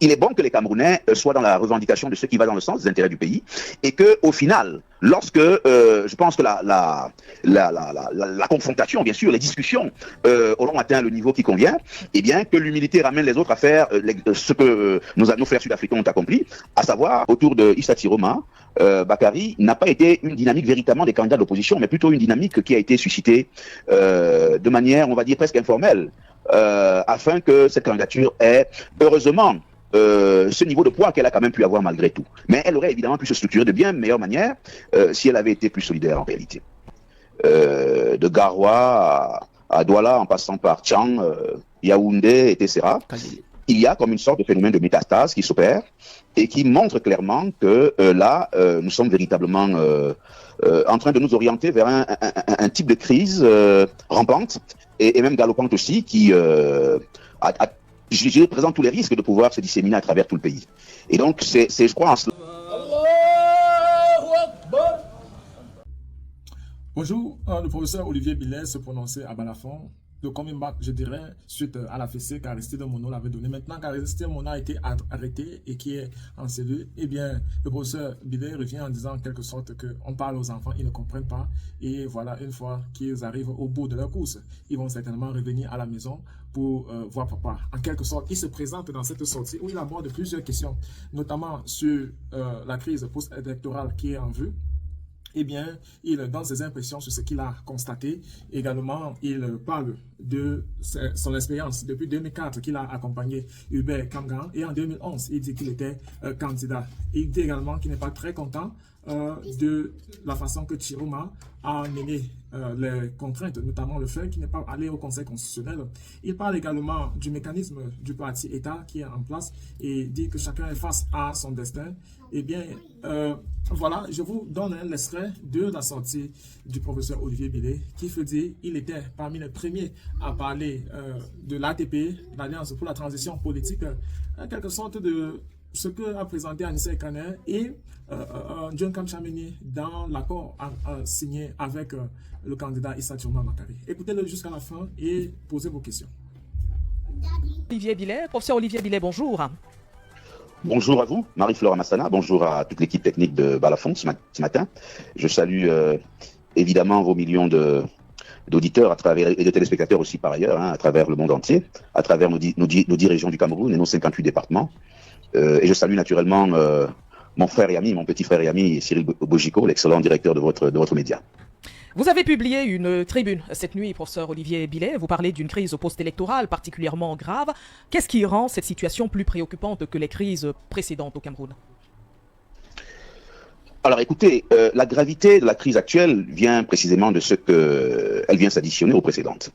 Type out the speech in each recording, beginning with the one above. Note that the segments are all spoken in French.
il est bon que les Camerounais soient dans la revendication de ce qui va dans le sens des intérêts du pays et qu'au final, lorsque je pense que la confrontation, bien sûr, les discussions auront atteint le niveau qui convient, eh bien que l'humilité ramène les autres à faire ce que nos frères sud-africains ont accompli, à savoir autour de Issa Tiroma, Bakary n'a pas été une dynamique véritablement des candidats de l'opposition, mais plutôt une dynamique qui a été suscitée de manière, on va dire, presque informelle, afin que cette candidature ait, heureusement, ce niveau de poids qu'elle a quand même pu avoir malgré tout. Mais elle aurait évidemment pu se structurer de bien meilleure manière si elle avait été plus solidaire en réalité. De Garoua à Douala, en passant par Tchang, Yaoundé, etc., il y a comme une sorte de phénomène de métastase qui s'opère et qui montre clairement que là, nous sommes véritablement en train de nous orienter vers un type de crise rampante et même galopante aussi qui je présente tous les risques de pouvoir se disséminer à travers tout le pays. Et donc, c'est je crois, en cela. Bonjour, le professeur Olivier Billet se prononçait à Balafon. De coming back, je dirais, suite à la fessée qu'Aristide Mono l'avait donnée. Maintenant qu'Aristide Mono a été arrêté et qui est en cellule, eh bien, le professeur Billet revient en disant en quelque sorte qu'on parle aux enfants, ils ne comprennent pas. Et voilà, une fois qu'ils arrivent au bout de leur course, ils vont certainement revenir à la maison pour voir papa. En quelque sorte, il se présente dans cette sortie où il aborde plusieurs questions, notamment sur la crise post-électorale qui est en vue. Eh bien, il donne ses impressions sur ce qu'il a constaté. Également, il parle de son expérience depuis 2004 qu'il a accompagné Hubert Kamgan. Et en 2011, il dit qu'il était candidat. Il dit également qu'il n'est pas très content de la façon que Tiroma a mené les contraintes, notamment le fait qu'il n'est pas allé au Conseil constitutionnel. Il parle également du mécanisme du parti État qui est en place et dit que chacun est face à son destin. Eh bien, voilà, je vous donne un extrait de la sortie du professeur Olivier Billet qui fait dire qu'il était parmi les premiers à parler de l'ATP, l'Alliance pour la transition politique, en quelque sorte de ce que a présenté Anissa Kaner et John Kamchameni dans l'accord signé avec le candidat Issa Tiroma Bakary. Écoutez-le jusqu'à la fin et posez vos questions. Olivier Billet, professeur Olivier Billet, bonjour. Bonjour à vous, Marie-Flore Amassana, bonjour à toute l'équipe technique de Balafon ce matin. Je salue évidemment vos millions d'auditeurs à travers, et de téléspectateurs aussi par ailleurs, à travers le monde entier, à travers nos 10 régions du Cameroun et nos 58 départements. Et je salue naturellement mon frère et ami, mon petit frère et ami Cyril Bojiko, l'excellent directeur de votre média. Vous avez publié une tribune cette nuit, professeur Olivier Billet. Vous parlez d'une crise post-électorale particulièrement grave. Qu'est-ce qui rend cette situation plus préoccupante que les crises précédentes au Cameroun? Alors écoutez, la gravité de la crise actuelle vient précisément de ce qu'elle vient s'additionner aux précédentes.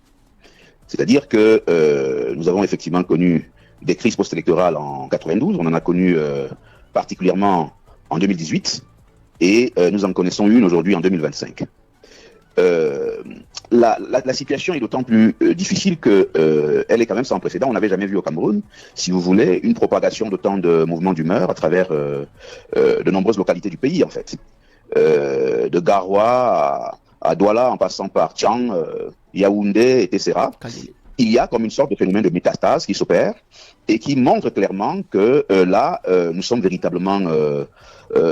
C'est-à-dire que nous avons effectivement connu des crises post-électorales en 92, on en a connu particulièrement en 2018 et nous en connaissons une aujourd'hui en 2025. La situation est d'autant plus difficile qu'elle est quand même sans précédent. On n'avait jamais vu au Cameroun, si vous voulez, une propagation d'autant de mouvements d'humeur à travers de nombreuses localités du pays, en fait. De Garoua à Douala, en passant par Tchang, Yaoundé, etc. Il y a comme une sorte de phénomène de métastase qui s'opère et qui montre clairement que là, nous sommes véritablement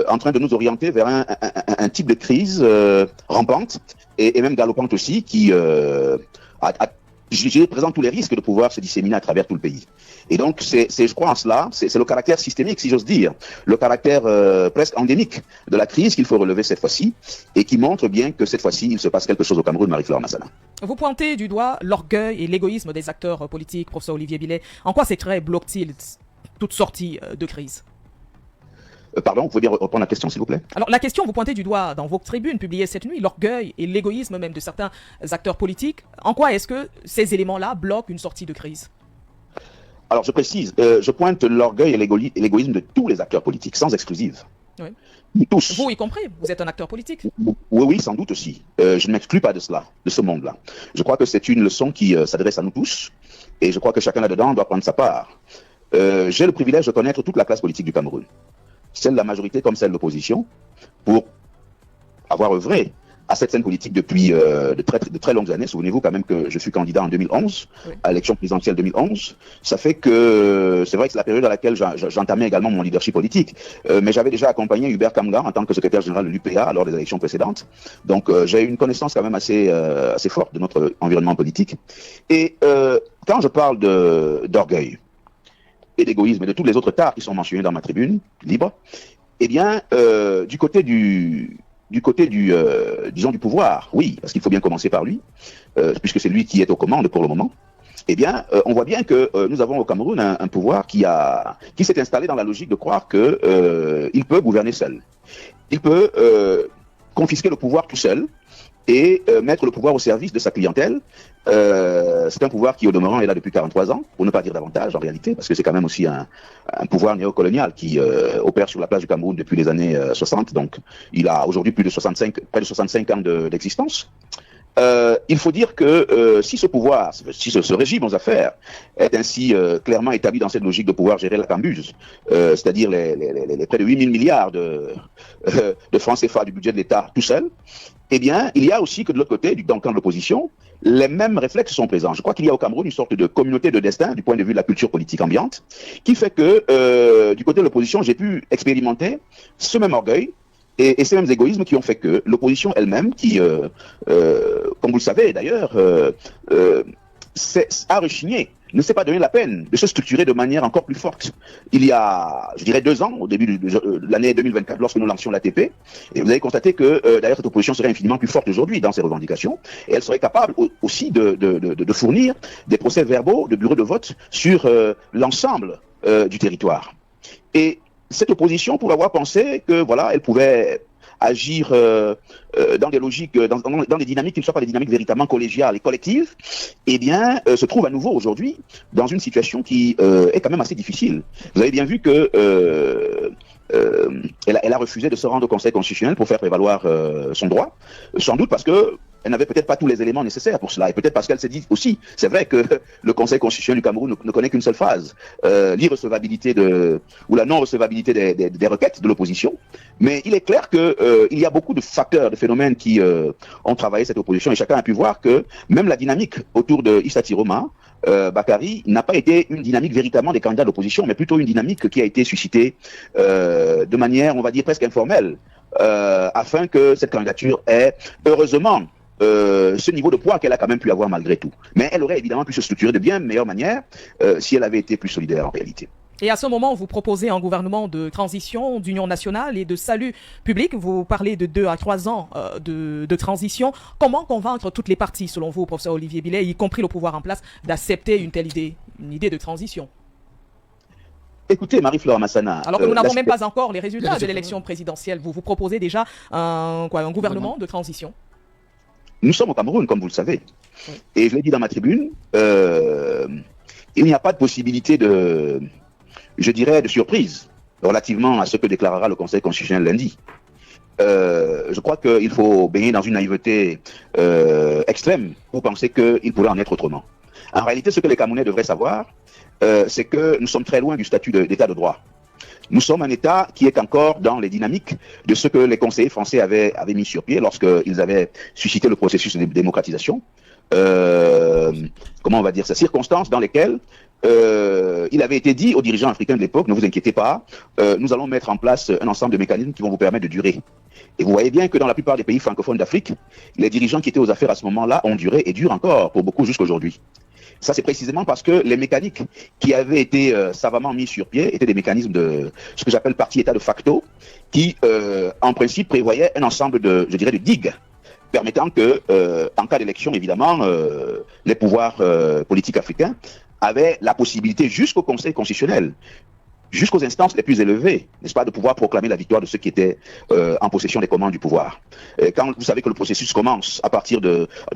en train de nous orienter vers un type de crise rampante et même galopante aussi qui je présente tous les risques de pouvoir se disséminer à travers tout le pays. Et donc, je crois en cela, c'est le caractère systémique, si j'ose dire, le caractère presque endémique de la crise qu'il faut relever cette fois-ci et qui montre bien que cette fois-ci, il se passe quelque chose au Cameroun, Marie-Flore Massana. Vous pointez du doigt l'orgueil et l'égoïsme des acteurs politiques, professeur Olivier Billet. En quoi ces traits bloquent-ils toute sortie de crise? Pardon, vous pouvez reprendre la question, s'il vous plaît? Alors, la question, vous pointez du doigt dans vos tribunes publiées cette nuit, l'orgueil et l'égoïsme même de certains acteurs politiques. En quoi est-ce que ces éléments-là bloquent une sortie de crise? Alors, je précise, je pointe l'orgueil et l'égoïsme de tous les acteurs politiques, sans exclusive. Oui. Tous. Vous y compris, vous êtes un acteur politique. Oui, sans doute aussi. Je ne m'exclus pas de cela, de ce monde-là. Je crois que c'est une leçon qui s'adresse à nous tous, et je crois que chacun là-dedans doit prendre sa part. J'ai le privilège de connaître toute la classe politique du Cameroun, celle de la majorité comme celle de l'opposition, pour avoir œuvré à cette scène politique depuis de très longues années. Souvenez-vous quand même que je suis candidat en 2011, oui, à l'élection présidentielle 2011. Ça fait que c'est vrai que c'est la période à laquelle j'entamais également mon leadership politique. Mais j'avais déjà accompagné Hubert Kamga en tant que secrétaire général de l'UPA lors des élections précédentes. Donc j'ai une connaissance quand même assez forte de notre environnement politique. Et quand je parle d'orgueil et d'égoïsme et de tous les autres tares qui sont mentionnés dans ma tribune libre, eh bien, du côté du pouvoir, oui, parce qu'il faut bien commencer par lui, puisque c'est lui qui est aux commandes pour le moment. Eh bien, on voit bien que nous avons au Cameroun un pouvoir qui s'est installé dans la logique de croire que il peut gouverner seul. Il peut confisquer le pouvoir tout seul et mettre le pouvoir au service de sa clientèle. C'est un pouvoir qui, au demeurant, est là depuis 43 ans, pour ne pas dire davantage en réalité, parce que c'est quand même aussi un pouvoir néocolonial qui opère sur la place du Cameroun depuis les années 60. Donc, il a aujourd'hui près de 65 ans d'existence. Il faut dire que si ce pouvoir, si ce régime aux affaires est ainsi clairement établi dans cette logique de pouvoir gérer la cambuse, c'est-à-dire les près de 8 000 milliards de francs CFA du budget de l'État tout seul, eh bien, il y a aussi que de l'autre côté, dans le camp de l'opposition, les mêmes réflexes sont présents. Je crois qu'il y a au Cameroun une sorte de communauté de destin du point de vue de la culture politique ambiante, qui fait que du côté de l'opposition, j'ai pu expérimenter ce même orgueil et ces mêmes égoïsmes qui ont fait que l'opposition elle-même, qui, comme vous le savez d'ailleurs, a rechigné, ne s'est pas donné la peine de se structurer de manière encore plus forte. Il y a, je dirais, 2 ans, au début de l'année 2024, lorsque nous lancions l'ATP, et vous avez constaté que d'ailleurs cette opposition serait infiniment plus forte aujourd'hui dans ses revendications, et elle serait capable aussi de fournir des procès-verbaux de bureaux de vote sur l'ensemble du territoire. Et cette opposition, pour avoir pensé que voilà, elle pouvait agir dans des logiques, dans des dynamiques qui ne soient pas des dynamiques véritablement collégiales et collectives, eh bien, se trouve à nouveau aujourd'hui dans une situation qui est quand même assez difficile. Vous avez bien vu que elle a refusé de se rendre au Conseil constitutionnel pour faire prévaloir son droit, sans doute parce que elle n'avait peut-être pas tous les éléments nécessaires pour cela, et peut-être parce qu'elle s'est dit aussi, c'est vrai que le Conseil constitutionnel du Cameroun ne connaît qu'une seule phase, l'irrecevabilité ou la non-recevabilité des requêtes de l'opposition, mais il est clair que il y a beaucoup de facteurs, de phénomènes qui ont travaillé cette opposition, et chacun a pu voir que même la dynamique autour de Issa Tiroma, Bakary, n'a pas été une dynamique véritablement des candidats de l'opposition, mais plutôt une dynamique qui a été suscitée de manière, on va dire, presque informelle, afin que cette candidature ait, heureusement, ce niveau de poids qu'elle a quand même pu avoir malgré tout. Mais elle aurait évidemment pu se structurer de bien meilleure manière si elle avait été plus solidaire en réalité. Et à ce moment, vous proposez un gouvernement de transition, d'union nationale et de salut public. Vous parlez de 2 à 3 ans de transition. Comment convaincre toutes les parties, selon vous, professeur Olivier Billet, y compris le pouvoir en place, d'accepter une telle idée, une idée de transition? Écoutez, Marie-Flore Massana... Alors que nous n'avons même pas encore les résultats de l'élection présidentielle. Vous proposez déjà un gouvernement de transition? Nous sommes au Cameroun, comme vous le savez. Oui. Et je l'ai dit dans ma tribune, il n'y a pas de possibilité de surprise relativement à ce que déclarera le Conseil constitutionnel lundi. Je crois qu'il faut baigner dans une naïveté extrême pour penser qu'il pourrait en être autrement. En réalité, ce que les Camerounais devraient savoir, c'est que nous sommes très loin du statut d'état de droit. Nous sommes un État qui est encore dans les dynamiques de ce que les conseillers français avaient mis sur pied lorsqu'ils avaient suscité le processus de démocratisation. Comment on va dire ça? Circonstances dans lesquelles il avait été dit aux dirigeants africains de l'époque, ne vous inquiétez pas, nous allons mettre en place un ensemble de mécanismes qui vont vous permettre de durer. Et vous voyez bien que dans la plupart des pays francophones d'Afrique, les dirigeants qui étaient aux affaires à ce moment-là ont duré et durent encore pour beaucoup jusqu'aujourd'hui. Ça, c'est précisément parce que les mécaniques qui avaient été savamment mis sur pied étaient des mécanismes de ce que j'appelle parti-État de facto, qui, en principe, prévoyaient un ensemble de digues permettant que, en cas d'élection, évidemment, les pouvoirs politiques africains avaient la possibilité, jusqu'au Conseil constitutionnel, jusqu'aux instances les plus élevées, n'est-ce pas, de pouvoir proclamer la victoire de ceux qui étaient en possession des commandes du pouvoir. Quand vous savez que le processus commence à partir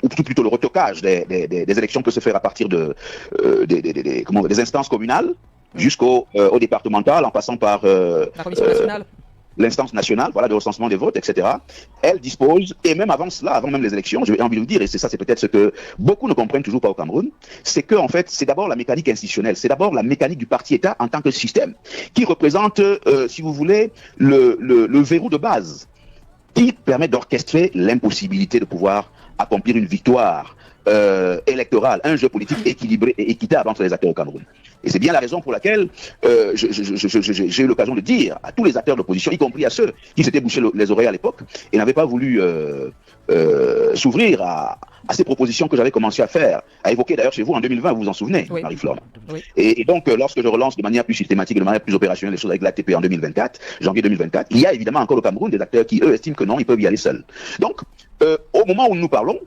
ou plutôt le retocage des élections peut se faire à partir des instances communales jusqu'au départemental, en passant par la Commission nationale. L'instance nationale, voilà, de recensement des votes, etc. Elle dispose, et même avant cela, avant même les élections, j'ai envie de vous dire, et c'est peut-être ce que beaucoup ne comprennent toujours pas au Cameroun, c'est que, en fait, c'est d'abord la mécanique institutionnelle, c'est d'abord la mécanique du parti-État en tant que système, qui représente, si vous voulez, le verrou de base qui permet d'orchestrer l'impossibilité de pouvoir accomplir une victoire électorale, un jeu politique équilibré et équitable entre les acteurs au Cameroun. Et c'est bien la raison pour laquelle j'ai eu l'occasion de dire à tous les acteurs de l'opposition, y compris à ceux qui s'étaient bouchés les oreilles à l'époque et n'avaient pas voulu s'ouvrir à ces propositions que j'avais commencé à faire, à évoquer d'ailleurs chez vous en 2020, vous vous en souvenez, oui. Marie-Flore. Oui. Et donc, lorsque je relance de manière plus systématique, de manière plus opérationnelle les choses avec l'ATP en 2024, janvier 2024, il y a évidemment encore au Cameroun des acteurs qui, eux, estiment que non, ils peuvent y aller seuls. Donc, au moment où nous parlons,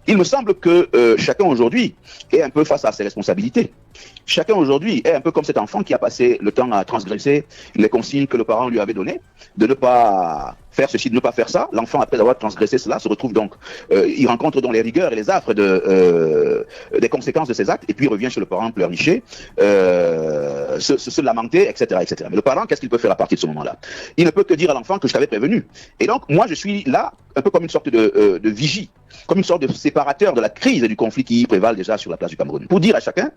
il me semble que chacun aujourd'hui est un peu face à ses responsabilités. Chacun aujourd'hui est un peu comme cet enfant qui a passé le temps à transgresser les consignes que le parent lui avait données, de ne pas faire ceci, de ne pas faire ça. L'enfant, après avoir transgressé cela, se retrouve donc, il rencontre donc les rigueurs et les affres des conséquences de ses actes, et puis il revient chez le parent pleurnicher, se lamenter, etc., etc. Mais le parent, qu'est-ce qu'il peut faire à partir de ce moment-là? Il ne peut que dire à l'enfant que je t'avais prévenu. Et donc, moi, je suis là, un peu comme une sorte de vigie, comme une sorte de séparateur de la crise et du conflit qui prévalent déjà sur la place du Cameroun. Pour dire à chacun,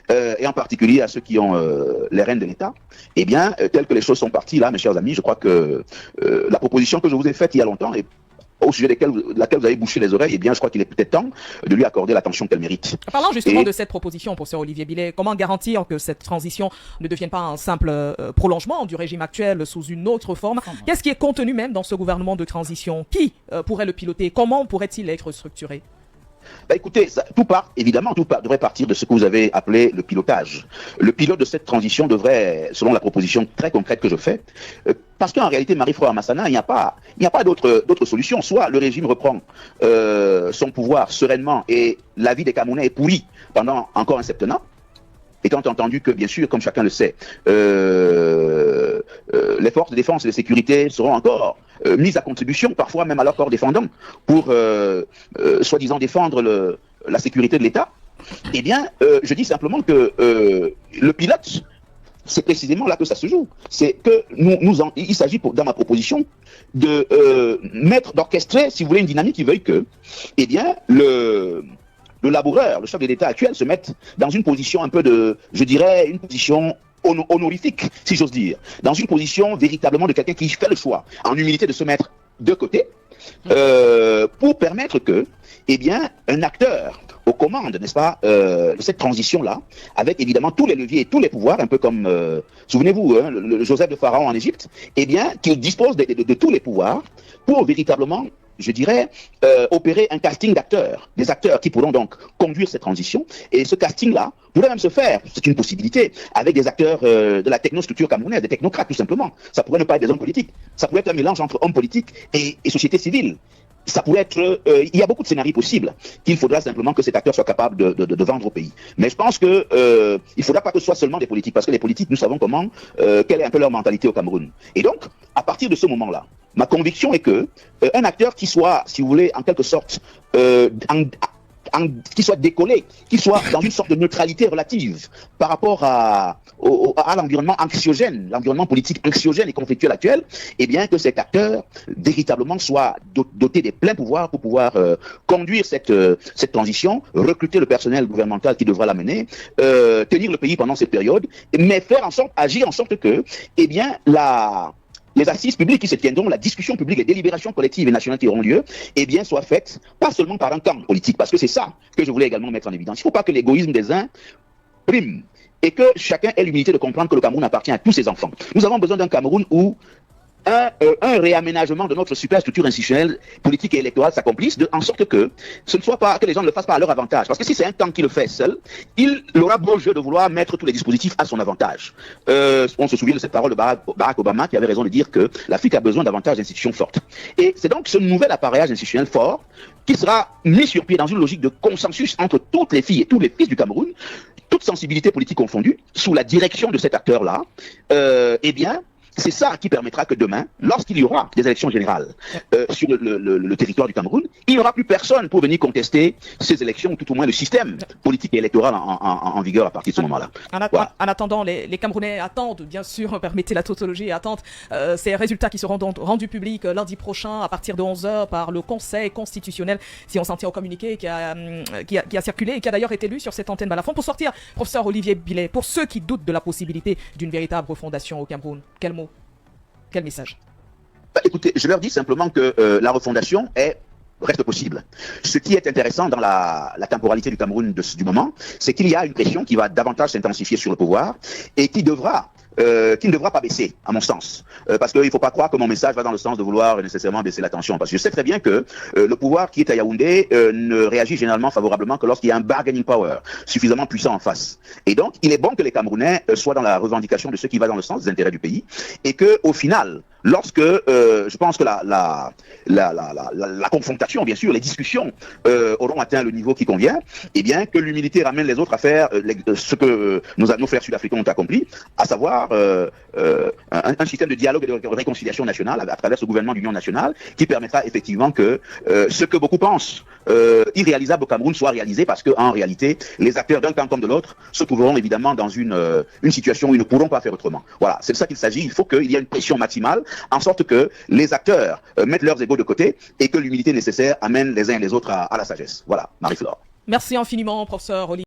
et en particulier à ceux qui ont les rênes de l'État, eh bien, telles que les choses sont parties là, mes chers amis, je crois que la proposition que je vous ai faite il y a longtemps, et au sujet de laquelle vous avez bouché les oreilles, eh bien, je crois qu'il est peut-être temps de lui accorder l'attention qu'elle mérite. Parlant justement de cette proposition, professeur Olivier Billet, comment garantir que cette transition ne devienne pas un simple prolongement du régime actuel sous une autre forme? Qu'est-ce qui est contenu même dans ce gouvernement de transition? Qui pourrait le piloter? Comment pourrait-il être structuré? Bah écoutez, évidemment, tout devrait partir de ce que vous avez appelé le pilotage. Le pilote de cette transition devrait, selon la proposition très concrète que je fais, parce qu'en réalité, Marie-Flore Massana, il n'y a pas d'autre solution. Soit le régime reprend son pouvoir sereinement et la vie des Camerounais est pourrie pendant encore un septennat, étant entendu que, bien sûr, comme chacun le sait, les forces de défense et de sécurité seront encore mises à contribution, parfois même à leur corps défendant, pour soi-disant défendre la sécurité de l'État. Eh bien, je dis simplement que le pilote, c'est précisément là que ça se joue. C'est que il s'agit, dans ma proposition, d'orchestrer, si vous voulez, une dynamique qui veuille que, eh bien, le laboureur, le chef de l'État actuel, se mette dans une position un peu je dirais, une position honorifique, si j'ose dire, dans une position véritablement de quelqu'un qui fait le choix, en humilité, de se mettre de côté, pour permettre que, eh bien, un acteur aux commandes, n'est-ce pas, de cette transition-là, avec évidemment tous les leviers et tous les pouvoirs, un peu comme, souvenez-vous, hein, le Joseph de Pharaon en Égypte, eh bien, qu'il dispose de tous les pouvoirs pour véritablement, je dirais, opérer un casting d'acteurs, des acteurs qui pourront donc conduire cette transition. Et ce casting-là pourrait même se faire, c'est une possibilité, avec des acteurs de la technostructure camerounaise, des technocrates tout simplement. Ça pourrait ne pas être des hommes politiques, ça pourrait être un mélange entre hommes politiques et société civile. Ça pourrait être, il y a beaucoup de scénarios possibles qu'il faudra simplement que cet acteur soit capable de vendre au pays. Mais je pense que il faudra pas que ce soit seulement des politiques, parce que les politiques, nous savons comment, quelle est un peu leur mentalité au Cameroun. Et donc, à partir de ce moment-là, ma conviction est que un acteur qui soit, si vous voulez, en quelque sorte, qui soit décollé, qui soit dans une sorte de neutralité relative par rapport à l'environnement anxiogène, l'environnement politique anxiogène et conflictuel actuel, eh bien que cet acteur véritablement soit doté des pleins pouvoirs pour pouvoir conduire cette transition, recruter le personnel gouvernemental qui devra la mener, tenir le pays pendant cette période, mais agir en sorte que, eh bien, les assises publiques qui se tiendront, la discussion publique, les délibérations collectives et nationales qui auront lieu, eh bien, soient faites pas seulement par un camp politique, parce que c'est ça que je voulais également mettre en évidence. Il ne faut pas que l'égoïsme des uns prime et que chacun ait l'humilité de comprendre que le Cameroun appartient à tous ses enfants. Nous avons besoin d'un Cameroun où un réaménagement de notre superstructure institutionnelle, politique et électorale s'accomplisse, en sorte que ce ne soit pas, que les gens ne le fassent pas à leur avantage. Parce que si c'est un camp qui le fait seul, il aura beau jeu de vouloir mettre tous les dispositifs à son avantage. On se souvient de cette parole de Barack Obama qui avait raison de dire que l'Afrique a besoin davantage d'institutions fortes. Et c'est donc ce nouvel appareillage institutionnel fort qui sera mis sur pied dans une logique de consensus entre toutes les filles et tous les fils du Cameroun, toutes sensibilités politiques confondues, sous la direction de cet acteur-là, eh bien, c'est ça qui permettra que demain, lorsqu'il y aura des élections générales sur le territoire du Cameroun, il n'y aura plus personne pour venir contester ces élections, ou tout au moins le système politique et électoral en vigueur à partir de ce moment-là. En attendant, les Camerounais attendent, bien sûr, permettez la tautologie, attendent ces résultats qui seront donc rendus publics lundi prochain à partir de 11h par le Conseil constitutionnel, si on s'en tient au communiqué qui a circulé et qui a d'ailleurs été lu sur cette antenne Balafon. Pour sortir, professeur Olivier Billet, pour ceux qui doutent de la possibilité d'une véritable refondation au Cameroun, quel mot? Quel message? écoutez, je leur dis simplement que la refondation reste possible. Ce qui est intéressant dans la temporalité du Cameroun du moment, c'est qu'il y a une pression qui va davantage s'intensifier sur le pouvoir et qui ne devra pas baisser, à mon sens. Parce qu'il ne faut pas croire que mon message va dans le sens de vouloir nécessairement baisser la tension. Parce que je sais très bien que le pouvoir qui est à Yaoundé ne réagit généralement favorablement que lorsqu'il y a un bargaining power suffisamment puissant en face. Et donc, il est bon que les Camerounais soient dans la revendication de ce qui va dans le sens des intérêts du pays et que, au final, lorsque je pense que la confrontation, bien sûr, les discussions auront atteint le niveau qui convient, et bien que l'humilité ramène les autres à faire ce que nos frères sud-africains ont accompli, à savoir un système de dialogue et de réconciliation nationale à travers ce gouvernement d'union nationale qui permettra effectivement que ce que beaucoup pensent irréalisable au Cameroun soit réalisé, parce qu'en réalité, les acteurs d'un camp comme de l'autre se trouveront évidemment dans une situation où ils ne pourront pas faire autrement. Voilà, c'est de ça qu'il s'agit. Il faut qu'il y ait une pression maximale en sorte que les acteurs mettent leurs égos de côté et que l'humilité nécessaire amène les uns et les autres à la sagesse. Voilà, Marie-Flore. Merci infiniment, professeur Olivier.